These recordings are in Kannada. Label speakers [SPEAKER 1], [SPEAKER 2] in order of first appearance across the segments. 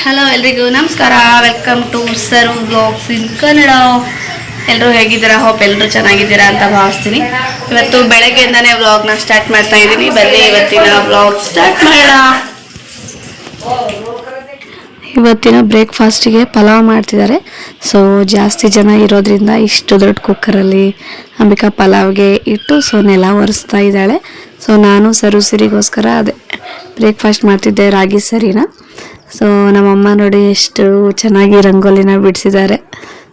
[SPEAKER 1] ಹಲೋ ಎಲ್ರಿಗೂ ನಮಸ್ಕಾರ. Welcome to sir vlogs in Kannada. ಎಲ್ಲರೂ ಹೇಗಿದ್ದೀರಾ? ಹೋಪ್ ಎಲ್ಲರೂ ಚೆನ್ನಾಗಿದ್ದೀರಾ ಅಂತ ಭಾವಿಸ್ತೀನಿ. ಇವತ್ತು ಬೆಳಗ್ಗೆಯಿಂದನೇ ವ್ಲಾಗ್ನ ಸ್ಟಾರ್ಟ್ ಮಾಡ್ತಾ ಇದ್ದೀನಿ. ಬನ್ನಿ ಇವತ್ತಿನ ವ್ಲಾಗ್ ಸ್ಟಾರ್ಟ್ ಮಾಡೋಣ. ಇವತ್ತಿನ ಬ್ರೇಕ್ಫಾಸ್ಟಿಗೆ ಪಲಾವ್ ಮಾಡ್ತಿದ್ದಾರೆ. ಸೊ ಜಾಸ್ತಿ ಜನ ಇರೋದ್ರಿಂದ ಇಷ್ಟು ದೊಡ್ಡ ಕುಕ್ಕರಲ್ಲಿ ಅಂಬಿಕಾ ಪಲಾವ್ಗೆ ಇಟ್ಟು ನೆಲ ಒರೆಸ್ತಾ ಇದ್ದಾಳೆ. ಸೊ ನಾನು ಸಿರಿಗೋಸ್ಕರ ಅದೇ ಬ್ರೇಕ್ಫಾಸ್ಟ್ ಮಾಡ್ತಿದ್ದೆ, ರಾಗಿ ಸರಿನ. ಸೊ ನಮ್ಮಮ್ಮ ನೋಡಿ ಎಷ್ಟು ಚೆನ್ನಾಗಿ ರಂಗೋಲಿನ ಬಿಡಿಸಿದ್ದಾರೆ.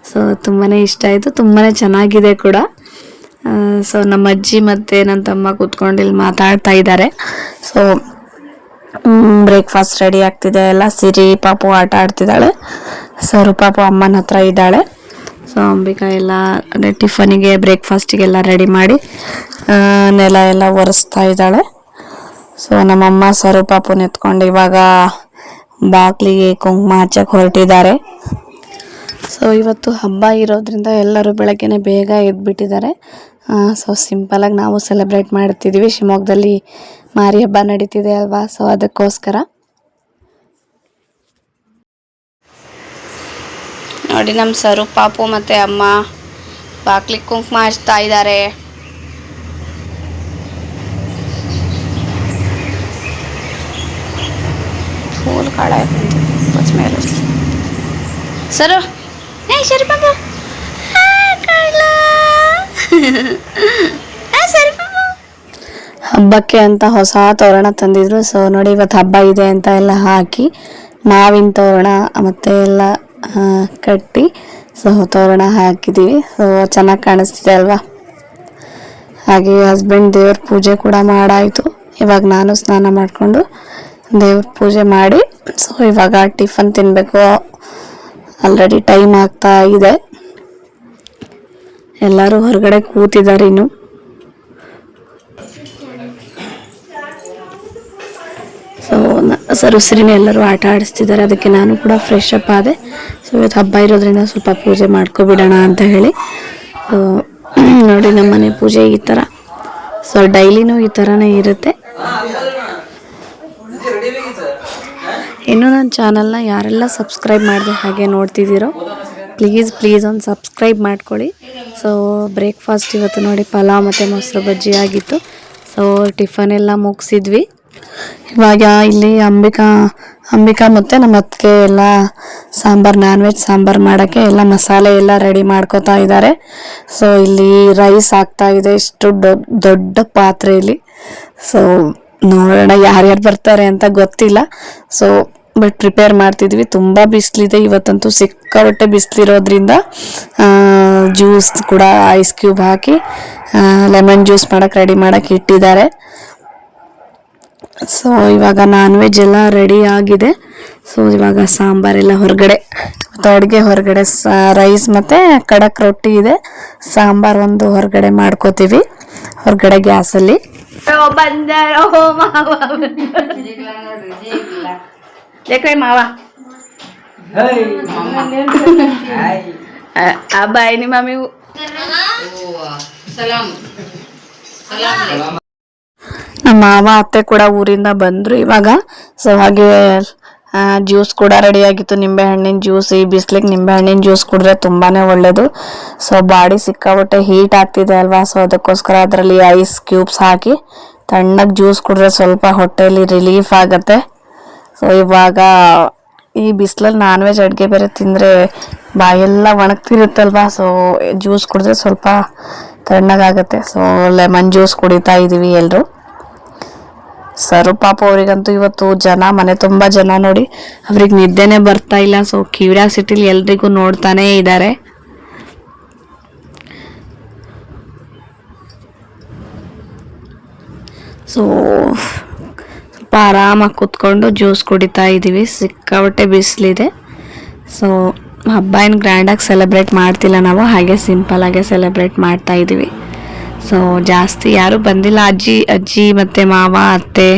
[SPEAKER 1] ಸೊ ತುಂಬಾ ಇಷ್ಟ ಆಯಿತು, ತುಂಬಾ ಚೆನ್ನಾಗಿದೆ ಕೂಡ. ಸೊ ನಮ್ಮ ಅಜ್ಜಿ ಮತ್ತು ನನ್ನ ತಮ್ಮ ಕೂತ್ಕೊಂಡು ಇಲ್ಲಿ ಮಾತಾಡ್ತಾ ಇದ್ದಾರೆ. ಸೊ ಬ್ರೇಕ್ಫಾಸ್ಟ್ ರೆಡಿ ಆಗ್ತಿದೆ ಎಲ್ಲ. ಸಿರಿ ಪಾಪು ಆಟ ಆಡ್ತಿದ್ದಾಳೆ, ಸರು ಪಾಪು ಅಮ್ಮನ ಹತ್ರ ಇದ್ದಾಳೆ. ಸೊ ಅಂಬಿಕಾ ಎಲ್ಲ ಅದೇ ಟಿಫನಿಗೆ ಬ್ರೇಕ್ಫಾಸ್ಟಿಗೆಲ್ಲ ರೆಡಿ ಮಾಡಿ ನೆಲ ಎಲ್ಲ ಒರೆಸ್ತಾ ಇದ್ದಾಳೆ. ಸೊ ನಮ್ಮಮ್ಮ ಸರು ಪಾಪು ಎತ್ಕೊಂಡು ಇವಾಗ ಬಾಗಿಲಿಗೆ ಕುಂಕುಮ ಹಚ್ಚಕ್ಕೆ ಹೊರಟಿದ್ದಾರೆ. ಸೊ ಇವತ್ತು ಹಬ್ಬ ಇರೋದ್ರಿಂದ ಎಲ್ಲರೂ ಬೆಳಗ್ಗೆನೆ ಬೇಗ ಎದ್ಬಿಟ್ಟಿದ್ದಾರೆ. ಸೊ ಸಿಂಪಲಾಗಿ ನಾವು ಸೆಲೆಬ್ರೇಟ್ ಮಾಡ್ತಿದ್ದೀವಿ. ಶಿವಮೊಗ್ಗದಲ್ಲಿ ಮಾರಿ ಹಬ್ಬ ನಡೀತಿದೆ ಅಲ್ವಾ, ಸೊ ಅದಕ್ಕೋಸ್ಕರ. ನೋಡಿ ನಮ್ಮ ಸರು ಪಾಪು ಮತ್ತು ಅಮ್ಮ ಬಾಗಿಲಿಗೆ ಕುಂಕುಮ ಹಚ್ತಾ ಇದ್ದಾರೆ. फूल काढ़ा है कुछ मेरे सरो नहीं सर पापा ಹಬ್ಬಕ್ಕೆ ಅಂತ ಹೊಸ ತೋರಣ ತಂದಿದ್ರು. ಸೊ ನೋಡಿ ಇವತ್ತು ಹಬ್ಬ ಇದೆ ಅಂತ ಎಲ್ಲ ಹಾಕಿ ಮಾವಿನ ತೋರಣ ಮತ್ತೆ ಎಲ್ಲ ಕಟ್ಟಿ ಸೊ ತೋರಣ ಹಾಕಿದ್ದೀವಿ. ಸೊ ಚೆನ್ನಾಗಿ ಕಾಣಿಸ್ತಿದೆ ಅಲ್ವಾ. ಹಾಗೆ ಹಸ್ಬೆಂಡ್ ದೇವ್ರ ಪೂಜೆ ಕೂಡ ಮಾಡಾಯಿತು. ಇವಾಗ ನಾನು ಸ್ನಾನ ಮಾಡಿಕೊಂಡು ದೇವ್ರ ಪೂಜೆ ಮಾಡಿ ಸೊ ಇವಾಗ ಟಿಫನ್ ತಿನ್ನಬೇಕು. ಆಲ್ರೆಡಿ ಟೈಮ್ ಆಗ್ತಾ ಇದೆ. ಎಲ್ಲರೂ ಹೊರಗಡೆ ಕೂತಿದ್ದಾರೆ ಇನ್ನು. ಸೊ ಸರಿನೇ ಎಲ್ಲರೂ ಆಟ ಆಡಿಸ್ತಿದ್ದಾರೆ, ಅದಕ್ಕೆ ನಾನು ಕೂಡ ಫ್ರೆಶ್ ಅಪ್ ಆದೆ. ಸೊ ಇವತ್ತು ಹಬ್ಬ ಇರೋದ್ರಿಂದ ಸ್ವಲ್ಪ ಪೂಜೆ ಮಾಡ್ಕೊಬಿಡೋಣ ಅಂತ ಹೇಳಿ. ನೋಡಿ ನಮ್ಮನೆ ಪೂಜೆ ಈ ಥರ. ಸೊ ಡೈಲಿನೂ ಈ ಥರನೇ ಇರುತ್ತೆ. ಇನ್ನೂ ನನ್ನ ಚಾನಲ್ನ ಯಾರೆಲ್ಲ ಸಬ್ಸ್ಕ್ರೈಬ್ ಮಾಡಿದೆ ಹಾಗೆ ನೋಡ್ತಿದ್ದೀರೋ ಪ್ಲೀಸ್ ಒಂದು ಸಬ್ಸ್ಕ್ರೈಬ್ ಮಾಡ್ಕೊಳ್ಳಿ. ಸೊ ಬ್ರೇಕ್ಫಾಸ್ಟ್ ಇವತ್ತು ನೋಡಿ ಪಲಾವ್ ಮತ್ತು ಮೊಸರು ಬಜ್ಜಿ ಆಗಿತ್ತು. ಸೊ ಟಿಫನ್ ಎಲ್ಲ ಮುಗಿಸಿದ್ವಿ. ಇವಾಗ ಇಲ್ಲಿ ಅಂಬಿಕಾ ಮತ್ತು ನಮ್ಮ ಅತ್ತಿಗೆ ಎಲ್ಲ ಸಾಂಬಾರು, ನಾನ್ ವೆಜ್ ಸಾಂಬಾರು ಮಾಡೋಕ್ಕೆ ಎಲ್ಲ ಮಸಾಲೆ ಎಲ್ಲ ರೆಡಿ ಮಾಡ್ಕೋತಾ ಇದ್ದಾರೆ. ಸೊ ಇಲ್ಲಿ ರೈಸ್ ಆಗ್ತಾ ಇದೆ ಇಷ್ಟು ದೊಡ್ಡ ಪಾತ್ರೆಯಲ್ಲಿ. ಸೊ ನೋಡೋಣ ಯಾರ್ಯಾರು ಬರ್ತಾರೆ ಅಂತ ಗೊತ್ತಿಲ್ಲ. ಸೊ ಬಟ್ ಪ್ರಿಪೇರ್ ಮಾಡ್ತಿದ್ವಿ. ತುಂಬ ಬಿಸಿಲಿದೆ ಇವತ್ತಂತೂ, ಸಿಕ್ಕಾಪಟ್ಟೆ ಬಿಸಿಲಿರೋದ್ರಿಂದ ಜ್ಯೂಸ್ ಕೂಡ ಐಸ್ ಕ್ಯೂಬ್ ಹಾಕಿ ಲೆಮನ್ ಜ್ಯೂಸ್ ಮಾಡೋಕ್ಕೆ ರೆಡಿ ಮಾಡೋಕ್ಕೆ ಇಟ್ಟಿದ್ದಾರೆ. ಸೊ ಇವಾಗ ನಾನ್ ವೆಜ್ ಎಲ್ಲ ರೆಡಿ ಆಗಿದೆ. ಸೊ ಇವಾಗ ಸಾಂಬಾರೆಲ್ಲ ಹೊರಗಡೆ, ಅಡುಗೆ ಹೊರಗಡೆ, ರೈಸ್ ಮತ್ತು ಕಡಕ್ ರೊಟ್ಟಿ ಇದೆ, ಸಾಂಬಾರು ಒಂದು ಹೊರಗಡೆ ಮಾಡ್ಕೋತೀವಿ ಹೊರಗಡೆ ಗ್ಯಾಸಲ್ಲಿ. ಮಾವ ಬಾಯ್ ನಿಮ್ಮ ಮಮ್ಮಿ ನಮ್ಮ ಮಾವ ಅತ್ತೆ ಕೂಡ ಊರಿಂದ ಬಂದ್ರು ಇವಾಗ. ಸೊ ಹಾಗೆ ಜ್ಯೂಸ್ ಕೂಡ ರೆಡಿ ಆಗಿತ್ತು, ನಿಂಬೆ ಹಣ್ಣಿನ ಜ್ಯೂಸ್. ಈ ಬಿಸಿಲಿಗೆ ನಿಂಬೆ ಹಣ್ಣಿನ ಜ್ಯೂಸ್ ಕುಡಿದ್ರೆ ತುಂಬಾನೇ ಒಳ್ಳೇದು. ಸೊ ಬಾಡಿ ಸಿಕ್ಕಾಬಟ್ಟೆ ಹೀಟ್ ಆಗ್ತಿದೆ ಅಲ್ವಾ. ಸೊ ಅದಕ್ಕೋಸ್ಕರ ಅದರಲ್ಲಿ ಐಸ್ ಕ್ಯೂಬ್ಸ್ ಹಾಕಿ ತಣ್ಣಗೆ ಜ್ಯೂಸ್ ಕುಡಿದ್ರೆ ಸ್ವಲ್ಪ ಹೊಟ್ಟೆಯಲ್ಲಿ ರಿಲೀಫ್ ಆಗುತ್ತೆ. ಸೊ ಇವಾಗ ಈ ಬಿಸಿಲಲ್ಲಿ ನಾನ್ ವೆಜ್ ಅಡುಗೆ ಬೇರೆ ತಿಂದರೆ ಬಾಯೆಲ್ಲ ಒಣಗ್ತಿರುತ್ತಲ್ವ. ಸೊ ಜ್ಯೂಸ್ ಕುಡಿದ್ರೆ ಸ್ವಲ್ಪ ತಣ್ಣಗಾಗುತ್ತೆ. ಸೊ ಲೆಮನ್ ಜ್ಯೂಸ್ ಕುಡಿತಾ ಇದ್ದೀವಿ ಎಲ್ಲರೂ. ಸರು ಪಾಪ ಅವರಿಗಂತೂ ಇವತ್ತು ಮನೆ ತುಂಬ ಜನ ನೋಡಿ ಅವ್ರಿಗೆ ನಿದ್ದೆನೇ ಬರ್ತಾ ಇಲ್ಲ. ಸೊ ಕ್ಯೂರಿಯಾಸಿಟಿಲಿ ಎಲ್ರಿಗೂ ನೋಡ್ತಾನೇ ಇದ್ದಾರೆ. ಸೊ ಸ್ವಲ್ಪ ಆರಾಮಾಗಿ ಕೂತ್ಕೊಂಡು ಜ್ಯೂಸ್ ಕುಡಿತಾ ಇದ್ದೀವಿ. ಸಿಕ್ಕಾಪಟ್ಟೆ ಬಿಸಿಲಿದೆ. ಸೊ ಹಬ್ಬ ಏನು ಗ್ರ್ಯಾಂಡಾಗಿ ಸೆಲೆಬ್ರೇಟ್ ಮಾಡ್ತಿಲ್ಲ ನಾವು, ಹಾಗೆ ಸಿಂಪಲಾಗೆ ಸೆಲೆಬ್ರೇಟ್ ಮಾಡ್ತಾ ಇದ್ದೀವಿ. ಸೊ ಜಾಸ್ತಿ ಯಾರೂ ಬಂದಿಲ್ಲ. ಅಜ್ಜಿ ಮತ್ತು ಮಾವ ಅತ್ತೆ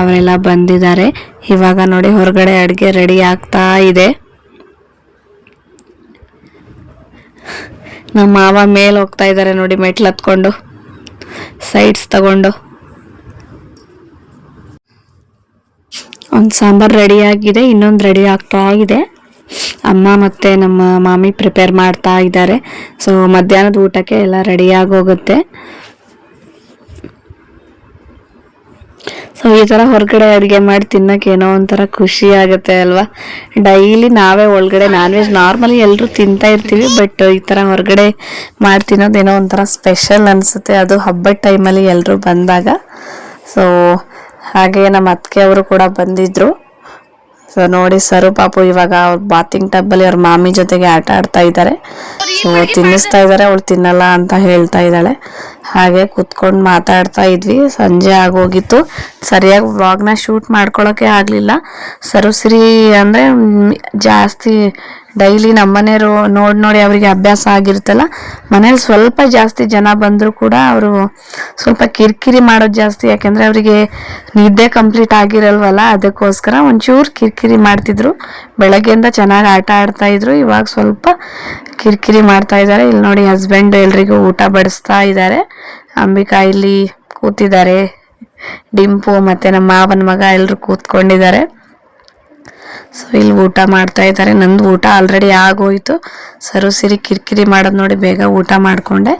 [SPEAKER 1] ಅವರೆಲ್ಲ ಬಂದಿದ್ದಾರೆ. ಇವಾಗ ನೋಡಿ ಹೊರಗಡೆ ಅಡುಗೆ ರೆಡಿ ಆಗ್ತಾ ಇದೆ. ನಮ್ಮ ಮಾವ ಮೇಲೆ ಹೋಗ್ತಾ ಇದ್ದಾರೆ ನೋಡಿ, ಮೆಟ್ಲು ಹತ್ಕೊಂಡು ಸೈಡ್ಸ್ ತಗೊಂಡು. ಒಂದು ಸಾಂಬಾರು ರೆಡಿಯಾಗಿದೆ, ಇನ್ನೊಂದು ರೆಡಿ ಆಗ್ತಾ ಇದೆ. ಅಮ್ಮ ಮತ್ತು ನಮ್ಮ ಮಾಮಿ ಪ್ರಿಪೇರ್ ಮಾಡ್ತಾ ಇದ್ದಾರೆ. ಸೊ ಮಧ್ಯಾಹ್ನದ ಊಟಕ್ಕೆ ಎಲ್ಲ ರೆಡಿಯಾಗಿ ಹೋಗುತ್ತೆ. ಸೊ ಈ ಥರ ಹೊರಗಡೆ ಅಡುಗೆ ಮಾಡಿ ತಿನ್ನೋಕೆ ಏನೋ ಒಂಥರ ಖುಷಿ ಆಗುತ್ತೆ ಅಲ್ವಾ. ಡೈಲಿ ನಾವೇ ಒಳಗಡೆ ನಾನ್ ವೆಜ್ ನಾರ್ಮಲಿ ಎಲ್ಲರೂ ತಿಂತಾ ಇರ್ತೀವಿ, ಬಟ್ ಈ ಥರ ಹೊರಗಡೆ ಮಾಡಿ ತಿನ್ನೋದು ಏನೋ ಒಂಥರ ಸ್ಪೆಷಲ್ ಅನಿಸುತ್ತೆ, ಅದು ಹಬ್ಬದ ಟೈಮಲ್ಲಿ ಎಲ್ಲರೂ ಬಂದಾಗ. ಸೊ ಹಾಗೆ ನಮ್ಮ ಅತ್ತಿಗೆ ಅವರು ಕೂಡ ಬಂದಿದ್ದರು. ಸೊ ನೋಡಿ ಸರು ಪಾಪು ಇವಾಗ ಅವ್ರ ಬಾತಿಂಗ್ ಟಬ್ಬಲ್ಲಿ ಅವ್ರ ಮಾಮಿ ಜೊತೆಗೆ ಆಟ ಆಡ್ತಾ ಇದ್ದಾರೆ. ಸೊ ತಿನ್ನಿಸ್ತಾ ಇದ್ದಾರೆ, ಅವಳು ತಿನ್ನಲ್ಲ ಅಂತ ಹೇಳ್ತಾ ಇದ್ದಾಳೆ. ಹಾಗೆ ಕೂತ್ಕೊಂಡು ಮಾತಾಡ್ತಾ ಇದ್ವಿ. ಸಂಜೆ ಆಗೋಗಿತ್ತು, ಸರಿಯಾಗಿ ವ್ಲಾಗ್ನ ಶೂಟ್ ಮಾಡ್ಕೊಳ್ಳೋಕೆ ಆಗಲಿಲ್ಲ. ಸರುಸಿರಿ ಅಂದರೆ ಜಾಸ್ತಿ ಡೈಲಿ ನಮ್ಮನೆಯವರು ನೋಡಿ ಅವರಿಗೆ ಅಭ್ಯಾಸ ಆಗಿರುತ್ತಲ್ಲ, ಮನೇಲಿ ಸ್ವಲ್ಪ ಜಾಸ್ತಿ ಜನ ಬಂದರೂ ಕೂಡ ಅವರು ಸ್ವಲ್ಪ ಕಿರಿಕಿರಿ ಮಾಡೋದು ಜಾಸ್ತಿ. ಯಾಕೆಂದರೆ ಅವರಿಗೆ ನಿದ್ದೆ ಕಂಪ್ಲೀಟ್ ಆಗಿರಲ್ವಲ್ಲ, ಅದಕ್ಕೋಸ್ಕರ ಒಂಚೂರು ಕಿರಿಕಿರಿ ಮಾಡ್ತಿದ್ರು. ಬೆಳಗ್ಗೆಯಿಂದ ಚೆನ್ನಾಗಿ ಆಟ ಆಡ್ತಾಯಿದ್ರು, ಇವಾಗ ಸ್ವಲ್ಪ ಕಿರಿಕಿರಿ ಮಾಡ್ತಾ ಇದ್ದಾರೆ. ಇಲ್ಲಿ ನೋಡಿ ಹಸ್ಬೆಂಡ್ ಎಲ್ರಿಗೂ ಊಟ ಬಡಿಸ್ತಾ ಇದ್ದಾರೆ. ಅಂಬಿಕಾ ಇಲ್ಲಿ ಕೂತಿದ್ದಾರೆ, ಡಿಂಪು ಮತ್ತು ನಮ್ಮ ಮಾವನ ಮಗ ಎಲ್ಲರೂ ಕೂತ್ಕೊಂಡಿದ್ದಾರೆ. ಸೊ ಇಲ್ಲಿ ಊಟ ಮಾಡ್ತಾ ಇದ್ದಾರೆ. ನಂದು ಊಟ ಆಲ್ರೆಡಿ ಆಗೋಯ್ತು. ಸರುಸಿರಿ ಕಿರಿಕಿರಿ ಮಾಡೋದು ನೋಡಿ ಬೇಗ ಊಟ ಮಾಡಿಕೊಂಡೆ.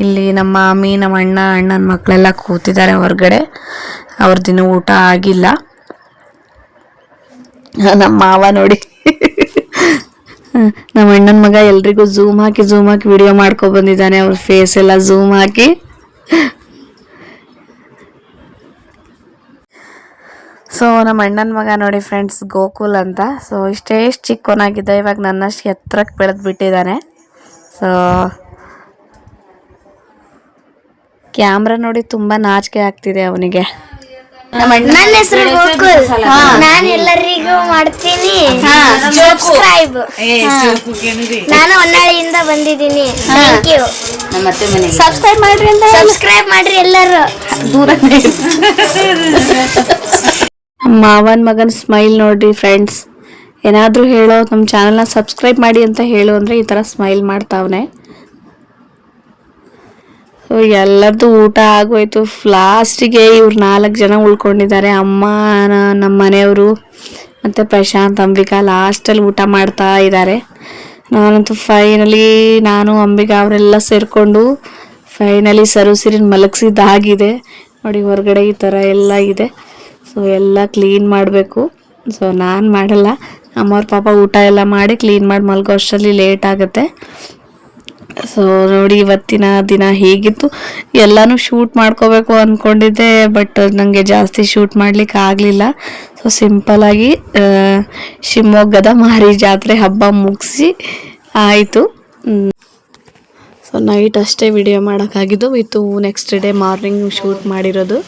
[SPEAKER 1] ಇಲ್ಲಿ ನಮ್ಮ ಮಾಮಿ, ನಮ್ಮ ಅಣ್ಣನ ಮಕ್ಕಳೆಲ್ಲ ಕೂತಿದ್ದಾರೆ ಹೊರಗಡೆ, ಅವ್ರದ್ದಿನ್ನೂ ಊಟ ಆಗಿಲ್ಲ. ನಮ್ಮ ಮಾವ ನೋಡಿ ನಮ್ಮ ಅಣ್ಣನ ಮಗ ಎಲ್ರಿಗೂ ಝೂಮ್ ಹಾಕಿ ವಿಡಿಯೋ ಮಾಡ್ಕೊ ಬಂದಿದ್ದಾನೆ, ಅವ್ರ ಫೇಸ್ ಎಲ್ಲ ಝೂಮ್ ಹಾಕಿ. ಸೊ ನಮ್ಮ ಅಣ್ಣನ ಮಗ ನೋಡಿ ಫ್ರೆಂಡ್ಸ್, ಗೋಕುಲ್ ಅಂತ. ಸೊ ಎಷ್ಟು ಚಿಕ್ಕವನಾಗಿದ್ದ, ಇವಾಗ ನನ್ನಷ್ಟು ಎತ್ತರಕ್ಕೆ ಬೆಳೆದು ಬಿಟ್ಟಿದ್ದಾನೆ. ಸೊ ಕ್ಯಾಮ್ರಾ ನೋಡಿ ತುಂಬ ನಾಚಿಕೆ ಆಗ್ತಿದೆ ಅವನಿಗೆ.
[SPEAKER 2] ನನ್ನ ಹೆಸರು ಗೋಕುಲ್, ನಾನು ಎಲ್ಲರಿಗೂ ಮಾಡ್ತೀನಿ ಸಬ್ಸ್ಕ್ರೈಬ್. ನಾನು ಹೊನ್ನಾಳಿಯಿಂದ ಬಂದಿದ್ದೀನಿ. Thank you. ಸಬ್ಸ್ಕ್ರೈಬ್ ಮಾಡ್ರಿ ಎಲ್ಲರೂ.
[SPEAKER 1] ಮಾವನ ಮಗನ ಸ್ಮೈಲ್ ನೋಡ್ರಿ ಫ್ರೆಂಡ್ಸ್. ಏನಾದರೂ ಹೇಳೋ, ನಮ್ಮ ಚಾನಲ್ನ ಸಬ್ಸ್ಕ್ರೈಬ್ ಮಾಡಿ ಅಂತ ಹೇಳು ಅಂದರೆ ಈ ಥರ ಸ್ಮೈಲ್ ಮಾಡ್ತಾವನೆ. ಸೊ ಎಲ್ಲರದ್ದು ಊಟ ಆಗೋಯ್ತು. ಲಾಸ್ಟಿಗೆ ಇವ್ರು 4 ಜನ ಉಳ್ಕೊಂಡಿದ್ದಾರೆ. ಅಮ್ಮ, ನಮ್ಮ ಮನೆಯವರು ಮತ್ತು ಪ್ರಶಾಂತ್, ಅಂಬಿಕಾ ಲಾಸ್ಟಲ್ಲಿ ಊಟ ಮಾಡ್ತಾ ಇದ್ದಾರೆ. ನಾನಂತೂ ಫೈನಲಿ ನಾನು ಅಂಬಿಕಾ ಅವರೆಲ್ಲ ಸೇರಿಕೊಂಡು ಫೈನಲಿ ಸರುಸಿರಿನ ಮಲಗಿಸಿದ್ದಾಗಿದೆ. ನೋಡಿ ಹೊರಗಡೆ ಈ ಥರ ಎಲ್ಲ ಇದೆ. ಸೊ ಎಲ್ಲ ಕ್ಲೀನ್ ಮಾಡಬೇಕು. ಸೊ ನಾನು ಮಾಡಲ್ಲ, ಅಮ್ಮವ್ರ ಪಾಪ ಊಟ ಎಲ್ಲ ಮಾಡಿ ಕ್ಲೀನ್ ಮಾಡಿ ಮಲಗೋ ಅಷ್ಟರಲ್ಲಿ ಲೇಟ್ ಆಗುತ್ತೆ. ಸೊ ನೋಡಿ ಇವತ್ತಿನ ದಿನ ಹೇಗಿತ್ತು, ಎಲ್ಲನೂ ಶೂಟ್ ಮಾಡ್ಕೋಬೇಕು ಅಂದ್ಕೊಂಡಿದ್ದೆ, ಬಟ್ ನನಗೆ ಜಾಸ್ತಿ ಶೂಟ್ ಮಾಡಲಿಕ್ಕೆ ಆಗಲಿಲ್ಲ. ಸೊ ಸಿಂಪಲಾಗಿ ಶಿವಮೊಗ್ಗದ ಮಾರಿ ಜಾತ್ರೆ ಹಬ್ಬ ಮುಗಿಸಿ ಆಯಿತು. ಸೊ ನೈಟ್ ಅಷ್ಟೇ ವಿಡಿಯೋ ಮಾಡೋಕ್ಕಾಗಿದ್ದು, ಇತ್ತು ನೆಕ್ಸ್ಟ್ ಡೇ ಮಾರ್ನಿಂಗ್ ಶೂಟ್ ಮಾಡಿರೋದು.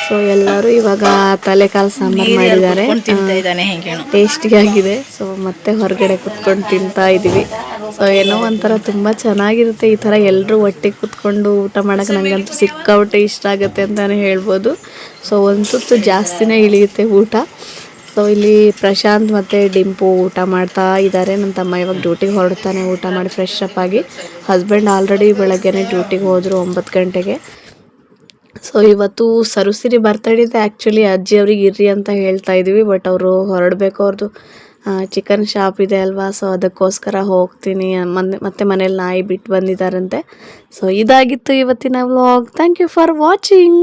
[SPEAKER 1] ಸೊ ಎಲ್ಲರೂ ಇವಾಗ ತಲೆಕಾಲು ಸಾಂಬಾರು ಮಾಡಿದ್ದಾರೆ, ಟೇಸ್ಟಿಯಾಗಿದೆ. ಸೊ ಮತ್ತೆ ಹೊರಗಡೆ ಕುತ್ಕೊಂಡು ತಿಂತಾ ಇದ್ದೀವಿ. ಸೊ ಏನೋ ಒಂಥರ ತುಂಬ ಚೆನ್ನಾಗಿರುತ್ತೆ ಈ ಥರ ಎಲ್ಲರೂ ಒಟ್ಟಿಗೆ ಕುತ್ಕೊಂಡು ಊಟ ಮಾಡೋಕೆ. ನನಗಂತೂ ಸಿಕ್ಕಾಪಟ್ಟೆ ಇಷ್ಟ ಆಗುತ್ತೆ ಅಂತಲೇ ಹೇಳ್ಬೋದು. ಸೊ ಒಂದು ಸುತ್ತು ಜಾಸ್ತಿನೇ ಇಳಿಯುತ್ತೆ ಊಟ. ಸೊ ಇಲ್ಲಿ ಪ್ರಶಾಂತ್ ಮತ್ತು ಡಿಂಪು ಊಟ ಮಾಡ್ತಾ ಇದ್ದಾರೆ. ನನ್ನ ತಮ್ಮ ಇವಾಗ ಡ್ಯೂಟಿಗೆ ಹೊರಡ್ತಾನೆ ಊಟ ಮಾಡಿ ಫ್ರೆಶ್ ಅಪ್ ಆಗಿ. ಹಸ್ಬೆಂಡ್ ಆಲ್ರೆಡಿ ಬೆಳಗ್ಗೆನೇ ಡ್ಯೂಟಿಗೆ ಹೋದರು 9 ಗಂಟೆಗೆ. ಸೊ ಇವತ್ತು ಸರುಸಿರಿ ಬರ್ತಡೇ ಇದೆ. ಆ್ಯಕ್ಚುಲಿ ಅಜ್ಜಿ ಅವ್ರಿಗೆ ಇರ್ರಿ ಅಂತ ಹೇಳ್ತಾ ಇದ್ವಿ, ಬಟ್ ಅವರು ಹೊರಡಬೇಕು, ಅವ್ರದ್ದು ಚಿಕನ್ ಶಾಪ್ ಇದೆ ಅಲ್ವಾ. ಸೊ ಅದಕ್ಕೋಸ್ಕರ ಹೋಗ್ತೀನಿ, ಮತ್ತೆ ಮನೇಲಿ ನಾಯಿ ಬಿಟ್ಟು ಬಂದಿದ್ದಾರಂತೆ. ಸೊ ಇದಾಗಿತ್ತು ಇವತ್ತಿನ vlog. Thank you for watching.